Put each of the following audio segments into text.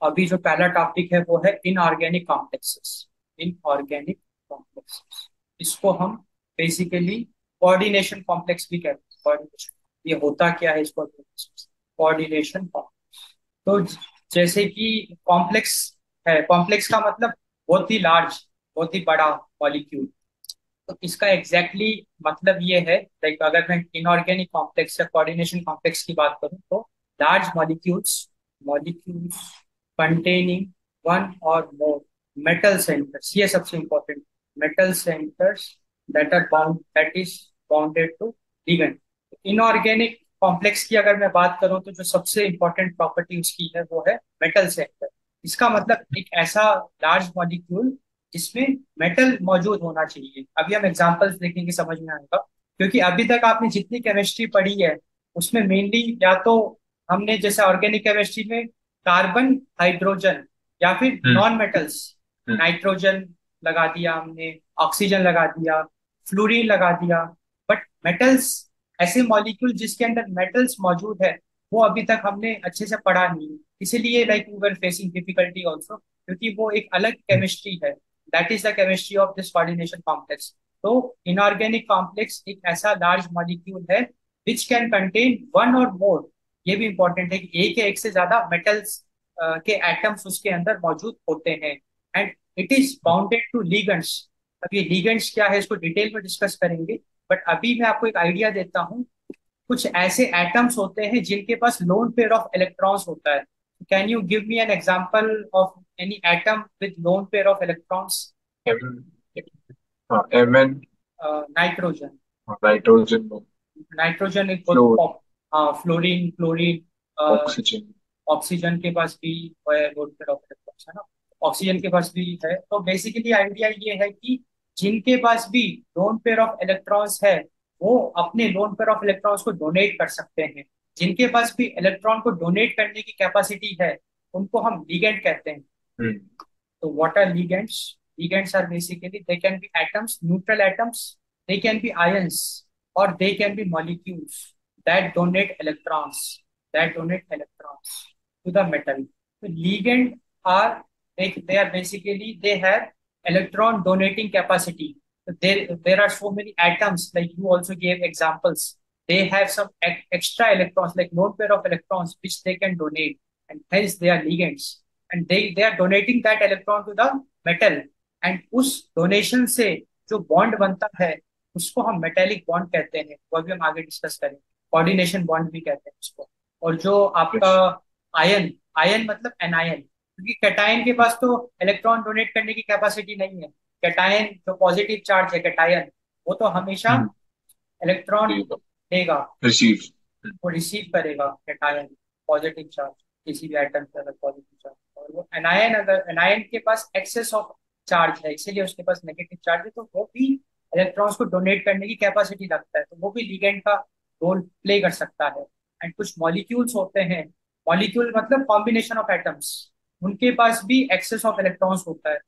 अभी जो पहला टॉपिक है वो है इनऑर्गेनिक कॉम्प्लेक्सेस। इनऑर्गेनिक कॉम्प्लेक्सेस, इसको हम बेसिकली कोऑर्डिनेशन कॉम्प्लेक्स भी कहते हैं। कोऑर्डिनेशन, ये होता क्या है इसको? Coordination complex. तो जैसे कि कॉम्प्लेक्स है, कॉम्प्लेक्स का मतलब बहुत ही लार्ज, बहुत ही बड़ा मॉलिक्यूल। तो इसका एग्जैक्टली मतलब ये है, लाइक अगर मैं इनऑर्गेनिक कॉम्प्लेक्स या कोऑर्डिनेशन कॉम्प्लेक्स की बात करूं तो large molecules, molecules containing one और मोर मेटल सेंटर्स, ये सबसे important, metal centres that are bound, that is bounded to ligand. Inorganic complex की अगर मैं बात करूं तो जो सबसे इंपॉर्टेंट प्रॉपर्टी उसकी है वो है मेटल सेंटर। इसका मतलब एक ऐसा लार्ज मॉलिक्यूल जिसमें मेटल मौजूद होना चाहिए। अभी हम एग्जांपल्स देखेंगे, समझ में आएगा। क्योंकि अभी तक आपने जितनी केमिस्ट्री पढ़ी है उसमें मेनली या तो हमने जैसे ऑर्गेनिक केमिस्ट्री में कार्बन, हाइड्रोजन या फिर हम्म। नॉन मेटल्स, हम्म। नाइट्रोजन लगा दिया हमने, ऑक्सीजन लगा दिया, फ्लोरीन लगा दिया। बट मेटल्स, ऐसे मॉलिक्यूल जिसके अंदर मेटल्स मौजूद है, वो अभी तक हमने अच्छे से पढ़ा नहीं। इसीलिए like we were facing difficulty also, क्योंकि वो एक अलग केमिस्ट्री है। That is the chemistry of this coordination complex. तो इनऑर्गेनिक कॉम्प्लेक्स एक ऐसा लार्ज मॉलिक्यूल है विच कैन कंटेन वन और मोर, ये भी इंपॉर्टेंट है कि एक या एक से ज्यादा मेटल्स के एटम्स उसके अंदर मौजूद होते हैं। And it is bounded to ligands. अब ये लिगेंड्स क्या है इसको डिटेल में डिस्कस करेंगे, बट अभी मैं आपको एक आइडिया देता हूँ। कुछ ऐसे एटम्स होते हैं जिनके पास लोन पेयर ऑफ इलेक्ट्रॉन्स होता है। Can you give me an example of any atom with lone pair of electrons? Um हाँ, एमएन। नाइट्रोजन। नाइट्रोजन। नाइट्रोजन एक बहुत फ्लोर। हाँ, फ्लोरीन, क्लोरीन, ऑक्सीजन। ऑक्सीजन के पास भी है लोन पेयर ऑफ इलेक्ट्रॉन्स, है ना? ऑक्सीजन के पास भी है। तो बेसिकली आइडिया ये है कि जिनके पास भी लोन पेयर ऑफ इलेक्ट्रॉन्स है वो अपने लोन पेयर ऑफ इलेक्ट्रॉन्स को डोनेट कर सकते हैं। जिनके पास भी इलेक्ट्रॉन को डोनेट करने की कैपेसिटी है उनको हम लिगेंड कहते हैं। हम्म। So what are ligands? Ligands are basically, they can be atoms, neutral atoms, they can be ions, or they can be molecules that donate electrons, that donate electrons to the metal. So ligand are, they are basically, they have electron donating capacity. So there are so many atoms, like you also gave examples. They have some extra electrons, like lone pair of electrons, which they can donate, and hence they are ligands. And they are donating that electron to the metal. And उस donation से जो bond बनता है उसको हम metallic bond कहते हैं, वो भी हम आगे डिस्कस करेंगे। कोऑर्डिनेशन बॉन्ड भी कहते हैं उसको। और जो आपका यस। आयन, आयन मतलब एनायन, क्योंकि कैटायन के पास तो इलेक्ट्रॉन डोनेट करने की कैपेसिटी नहीं है। कैटायन जो पॉजिटिव चार्ज है कैटायन, वो तो हमेशा हम्म। इलेक्ट्रॉन ठीक है। देगा, रिसीव। वो रिसीव करेगा कैटायन, पॉजिटिव चार्ज, किसी भी एटम पे अगर पॉजिटिव चार्ज। और वो एनायन, अगर एनायन के पास एक्सेस ऑफ चार्ज है, इसीलिए उसके पास नेगेटिव चार्ज है, तो वो भी इलेक्ट्रॉन्स को डोनेट करने की कैपेसिटी रखता है, तो वो भी लिगेंड का रोल प्ले कर सकता है। एंड कुछ मॉलिक्यूल्स होते हैं, मॉलिक्यूल मतलब कॉम्बिनेशन ऑफ एटम्स, उनके पास भी एक्सेस ऑफ इलेक्ट्रॉन्स होता है।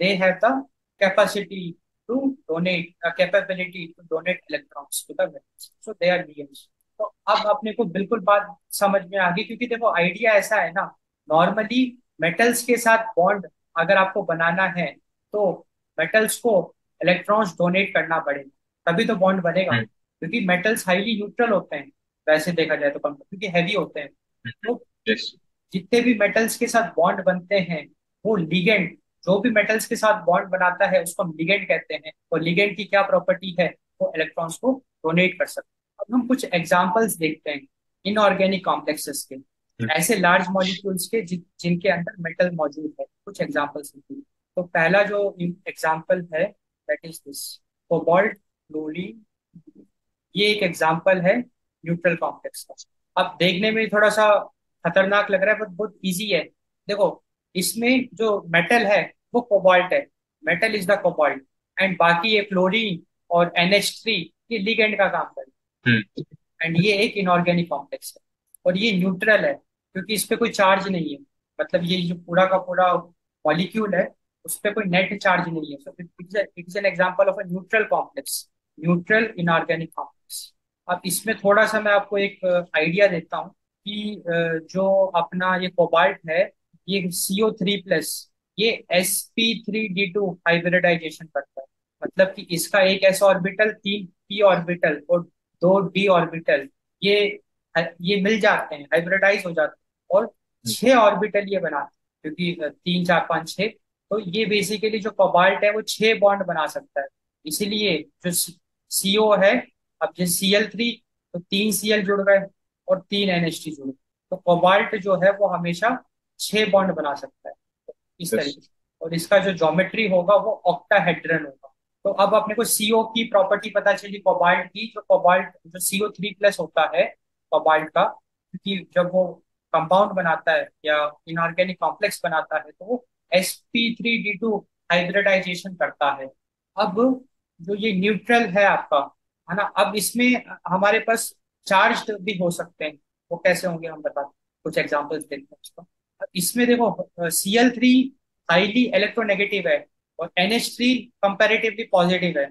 They have the capacity to donate, capability to donate electrons to the metals, so they are ligands. तो अब अपने को बिल्कुल बात समझ में आ गई, क्योंकि देखो आइडिया ऐसा है ना, नॉर्मली मेटल्स के साथ बॉन्ड अगर आपको बनाना है तो मेटल्स को इलेक्ट्रॉन्स डोनेट करना पड़ेगा, तभी तो बॉन्ड बनेगा। हम्म। क्योंकि मेटल्स हाईली न्यूट्रल होते हैं, वैसे देखा जाए तो कम, क्योंकि हैवी होते हैं। तो यस। जितने भी मेटल्स के साथ बॉन्ड बनते हैं वो लिगेंड, जो भी मेटल्स के साथ बॉन्ड बनाता है उसको हम लिगेंड कहते हैं। और लिगेंड की क्या प्रॉपर्टी है? वो इलेक्ट्रॉन्स को डोनेट कर सकते हैं। अब हम कुछ एग्जांपल्स देखते हैं इनऑर्गेनिक कॉम्प्लेक्सेस के, ऐसे लार्ज मॉलिक्यूल्स के जिनके अंदर मेटल मौजूद है। कुछ एग्जांपल्स देखिए। तो पहला जो एग्जांपल है that is this, cobalt, chlorine. ये एक एग्जांपल है न्यूट्रल कॉम्प्लेक्स का। अब देखने में थोड़ा सा खतरनाक लग रहा है, बट बहुत इजी है। देखो, इसमें जो मेटल है वो कोबाल्ट है, metal is the cobalt. And बाकी ये फ्लोरीन और NH3, ये लिगेंड का काम करे। हम्म। एंड ये एक इनऑर्गेनिक कॉम्प्लेक्स है और ये न्यूट्रल है, क्योंकि इस पे कोई चार्ज नहीं है। मतलब ये जो पूरा का पूरा मॉलिक्यूल है उस पे कोई नेट चार्ज नहीं है। So it is an example of a neutral complex, neutral inorganic complex. अब इसमें थोड़ा सा मैं आपको एक आइडिया देता हूँ कि जो अपना ये कोबाल्ट है ये CO3+, ये sp3d2 हाइब्रिडाइजेशन करता है। मतलब कि इसका एक s ऑर्बिटल, 3p ऑर्बिटल और 2d ऑर्बिटल, ये ये मिल जाते हैं, हाइब्रिडाइज हो जाते हैं, और 6 ऑर्बिटल ये बनाते हैं, क्योंकि 3 4 5 6। तो ये बेसिकली जो कोबाल्ट है वो 6 बॉन्ड बना सकता है। इसीलिए जो CO है, अब जैसे Cl3, तो 3Cl जुड़ गए और 3NH3 जुड़ गए। तो कोबाल्ट जो है वो हमेशा 6 बॉन्ड बना सकता है, तो इस यस। तरीके से। और इसका जो ज्योमेट्री होगा वो ऑक्टाहेड्रन होगा। तो अब अपने को CO की प्रॉपर्टी पता चली कोबाल्ट की। जो कोबाल्ट जो CO3+ होता है कोबाल्ट का, क्योंकि जब वो कंपाउंड बनाता है या इनऑर्गेनिक कॉम्प्लेक्स बनाता है तो वो sp3d2 हाइब्रिडाइजेशन करता है। अब जो ये न्यूट्रल है आपका, है ना, अब इसमें हमारे पास चार्ज भी हो सकते हैं। वो कैसे होंगे हम बताते हैं, कुछ एग्जांपल्स देखते हैं इसका। अब इसमें देखो, Cl3 हाईली इलेक्ट्रोनेगेटिव है और NH3 कंपैरेटिवली पॉजिटिव है।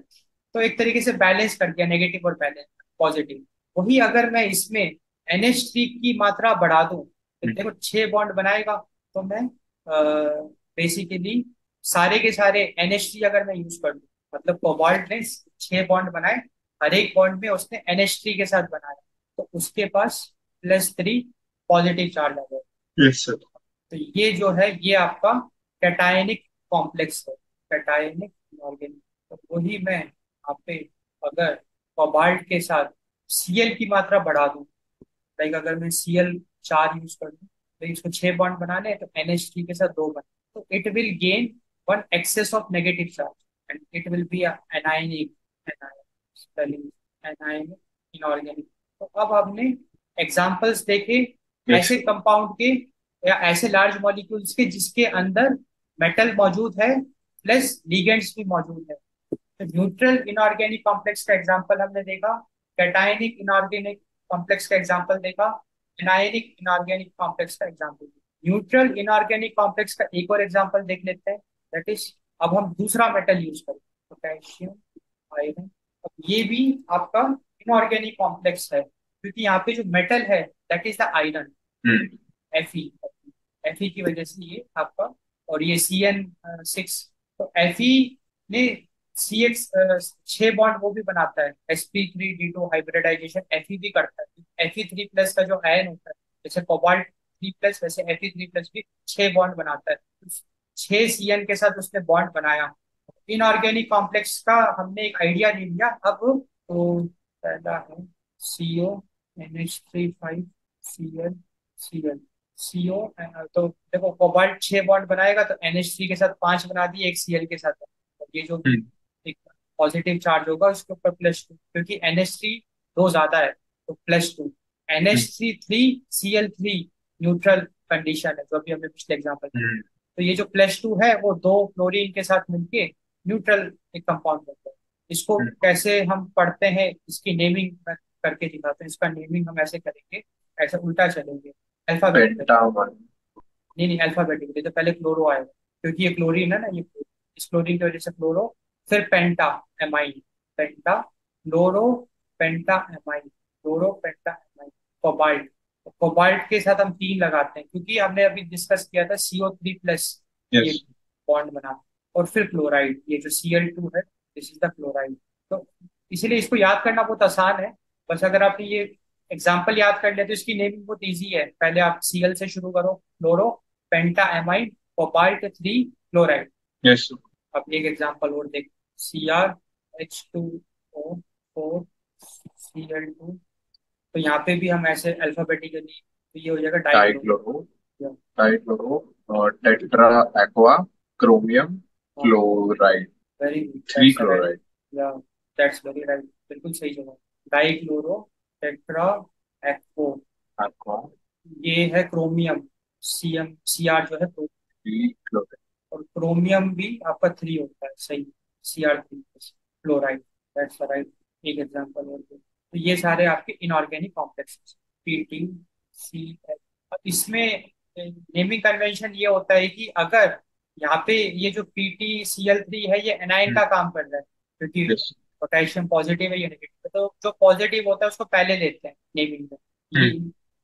तो एक तरीके से बैलेंस कर दिया, नेगेटिव और बैलेंस पॉजिटिव। वही अगर मैं इसमें NH3 की मात्रा बढ़ा दूं तो देखो 6 बॉन्ड बनाएगा। तो मैं बेसिकली सारे के सारे NH3 अगर मैं यूज कर लूं, मतलब कोबाल्ट ने 6 बॉन्ड बनाए, हर एक बॉन्ड में उसने NH3 के साथ बनाया, तो उसके पास +3 पॉजिटिव चार्ज आ गया। Yes sir. तो ये जो है ये आपका कैटायनिक कॉम्प्लेक्स है, कैटायनिक इनऑर्गेनिक। तो वही मैं यहाँ पे अगर कोबाल्ट के साथ Cl की मात्रा बढ़ा दूं, लाइक अगर मैं Cl4 यूज कर दूं, तो इसको 6 बॉन्ड बनाने हैं, तो NH3 के साथ 2 बने, तो it will gain one excess of negative charge and it will be anionic, anionic inorganic. तो अब हमने एग्जांपल्स देखे यस ऐसे सर। कंपाउंड के या ऐसे लार्ज मॉलिक्यूल्स के जिसके अंदर मेटल मौजूद है प्लस लिगेंड्स भी मौजूद है। तो न्यूट्रल इनऑर्गेनिक कॉम्प्लेक्स का एग्जांपल हमने देखा, कैटायनिक इनऑर्गेनिक कॉम्प्लेक्स का एग्जांपल देखा, एनायनिक इनऑर्गेनिक कॉम्प्लेक्स का एग्जांपल। न्यूट्रल इनऑर्गेनिक कॉम्प्लेक्स का एक और एग्जांपल देख लेते हैं, दैट इज, अब हम दूसरा मेटल यूज करें, पोटेशियम आयरन। अब ये भी आपका इनऑर्गेनिक कॉम्प्लेक्स है, क्योंकि यहाँ पे जो मेटल है that is the iron, hmm. Fe। Fe की वजह से ये आपका, और ये CN6। तो Fe ने CX 6 बॉन्ड वो भी बनाता है, sp3d2 हाइब्रिडाइजेशन Fe भी करता है। Fe3+ का जो आयन होता है, जैसे कोबाल्ट 3+, वैसे Fe3+ भी 6 बॉन्ड बनाता है। 6 CN के साथ उसने बॉन्ड बनाया। इनऑर्गेनिक कॉम्प्लेक्स का हमने एक आइडिया ले लिया। अब तो पहला है CONH3 5 Cl CO। तो देखो कोबाल्ट 6 बॉन्ड बनाएगा, तो NH3 के साथ 5 बना दिए, एक Cl के साथ। तो ये जो भी एक पॉजिटिव चार्ज होगा उसके ऊपर +2, क्योंकि NH3 दो ज्यादा है, तो +2। NH3 3 Cl3 न्यूट्रल कंडीशन है, जो अभी हमने पिछले एग्जाम्पल में। तो ये जो +2 है वो दो क्लोरीन के साथ मिलके न्यूट्रल एक कंपाउंड बनता है। इसको कैसे हम पढ़ते हैं, इसकी नेमिंग करके दिखाते हैं। इसका नेमिंग हम ऐसे करेंगे, ऐसे उल्टा चलेंगे, अल्फाबेटिकल। पेंटावन। नहीं नहीं, अल्फाबेटिकली। तो पहले क्लोरो आएगा, क्योंकि ये क्लोरीन है ना, ये इस क्लोरीन की वजह से क्लोरो। फिर पेंटा एमाइन, पेंटा क्लोरो, पेंटा एमाइन, क्लोरो पेंटा एमाइन। कोबाल्ट, तो कोबाल्ट के साथ हम 3 लगाते हैं, क्योंकि हमने अभी डिस्कस किया था CO3+, ये यस। बॉन्ड बना। और फिर क्लोराइड, ये जो Cl2 है, दिस इज द क्लोराइड। तो इसीलिए इसको याद करना बहुत आसान है। बस अगर आपने ये एग्जाम्पल याद कर लिया तो इसकी नेमिंग बहुत इजी है। पहले आप Cl से शुरू करो, क्लोरो, पेंटा एमाइड, कोबाल्ट 3, क्लोराइड। यस। अब एक एग्जांपल और देख, CrH2O4 Cl2। तो यहाँ पे भी हम ऐसे अल्फाबेटिकली, तो ये हो जाएगा डाइक्लोरो। डाइक्लोरो। डाइक्लोरो। और tetra aqua chromium chloride. Very good, three that's right. Chloride. या दैट्स वेरी राइट, बिल्कुल सही जवाब। Dichloro tetra aquo. एक्वा। ये है क्रोमियम, Cr जो है, थ्री क्लोराइड। और क्रोमियम भी आपका 3 होता है, सही, Cr3 क्लोराइड, दैट्स राइट। एक एग्जांपल और दो। तो ये सारे आपके इनऑर्गेनिक कॉम्प्लेक्सेस, PTCl। अब इसमें नेमिंग कन्वेंशन ये होता है कि अगर यहाँ पे ये जो PTCl3 है ये एनायन का काम कर रहा है, क्योंकि यस। पोटेशियम पॉजिटिव है, ये नेगेटिव है, तो जो पॉजिटिव होता है उसको पहले लेते हैं नेमिंग में। ये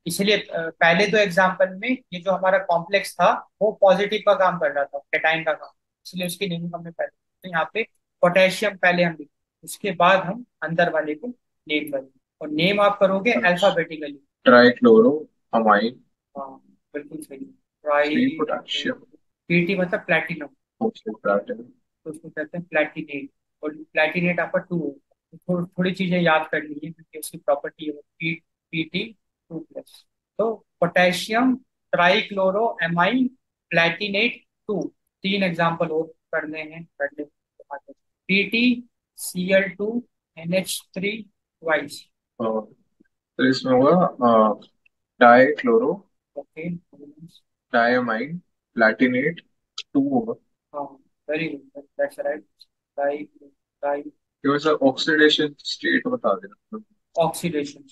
इसलिए पहले दो एग्जाम्पल में ये जो हमारा कॉम्प्लेक्स था वो पॉजिटिव का काम कर रहा था, कैटाइन का काम, इसलिए उसकी नेमिंग हमने पहले, तो यहाँ पे पोटेशियम पहले हम लिखें, उसके बाद हम अंदर वाले को नेम करेंगे, और नेम आप करोगे अच्छा, अल्फाबेटिकली। ट्राइक्लोरो अमाइन हाँ, बिल्कुल सही। थ्री ट्राई, पोटेशियम पीटी मतलब प्लेटिनम, ऑक्सीप्लाटिन। तो उसको कहते हैं प्लेटिनेट, और प्लेटिनेट आपका टू है। तो थोड़ी चीजें याद कर लीजिए क्योंकि उसकी प्रॉपर्टी है पीटी टू प्लस। तो potassium trichloro amine platinate two, तीन एग्जाम्पल और करने हैं, करने पीटी Cl2 NH3 ट्वाइस। और तो इसमें होगा dichloro okay. Diamine platinate two होगा। हाँ, very good, that's right. Try, try, ये वैसे ऑक्सीडेशन स्टेट बता देना। Oxidation,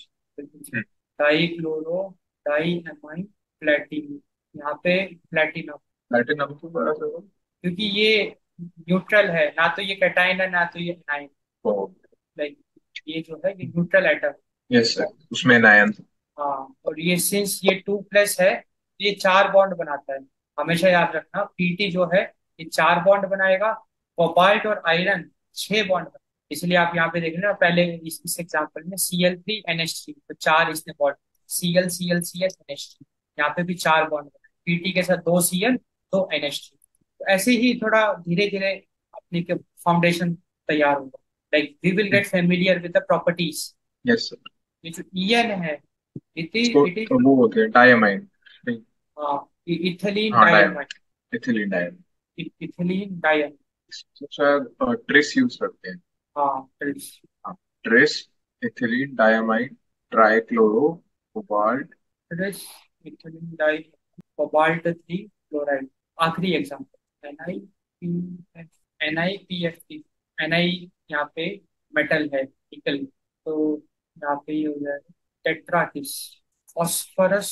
di chloro, di amine platinum, यहाँ पे प्लेटिनम, प्लैटिनम तो बड़ा सा क्योंकि ये न्यूट्रल है, ना तो ये कैटाइन है ना तो ये एनाइन, होगा। लाइक ये जो है ये न्यूट्रल एटम। यस सर, उसमें नायन। हाँ, और ये सिंस ये टू प्लस है, ये चार बॉन्ड बनाता है। हमेशा याद रखना, पीटी जो है ये चार बॉन्ड बनाएगा, कोबाल्ट और आयरन छह बॉन्ड बनाएगा। इसलिए आप यहाँ पे देख रहे हो ना, पहले इस एग्जाम्पल में Cl3 NH3, तो चार इसने बॉन्ड, Cl, ClCl NH3, यहाँ पे भी चार बॉन्ड बनाए, पीटी के साथ दो Cl, दो NH3। तो ऐसे ही थोड़ा धीरे धीरे अपने के फाउंडेशन तैयार होगा, like we will get familiar with the properties. Yes sir. ये जो ईएन है, इसको इट इज, वो होते हैं डायमाइन। इथिलीन हाँ diamine, diamine, ethylene diamine. Ethylene डायन। तो शायद ट्रेस यूज करते हैं। हाँ, ट्रिप्स। हाँ, tris, ethylene diamine, trichloro cobalt. Tris, ethylene di, cobalt 3 chloride. आखिरी एग्जाम्पल NiPF, Ni यहाँ पे मेटल है, निकल, तो यहाँ पे ये हो जाएगा tetrakis, phosphorus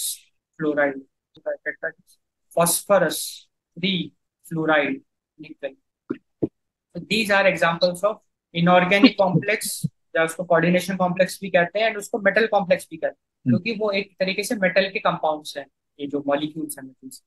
fluoride, tetrakis phosphorus 3 fluoride, निकल। So these are examples of inorganic complex, या उसको कोऑर्डिनेशन कॉम्प्लेक्स भी कहते हैं एंड उसको मेटल कॉम्प्लेक्स भी कहते हैं, क्योंकि वो एक तरीके से मेटल के कंपाउंड्स हैं, ये जो मॉलिक्यूल्स हैं metals।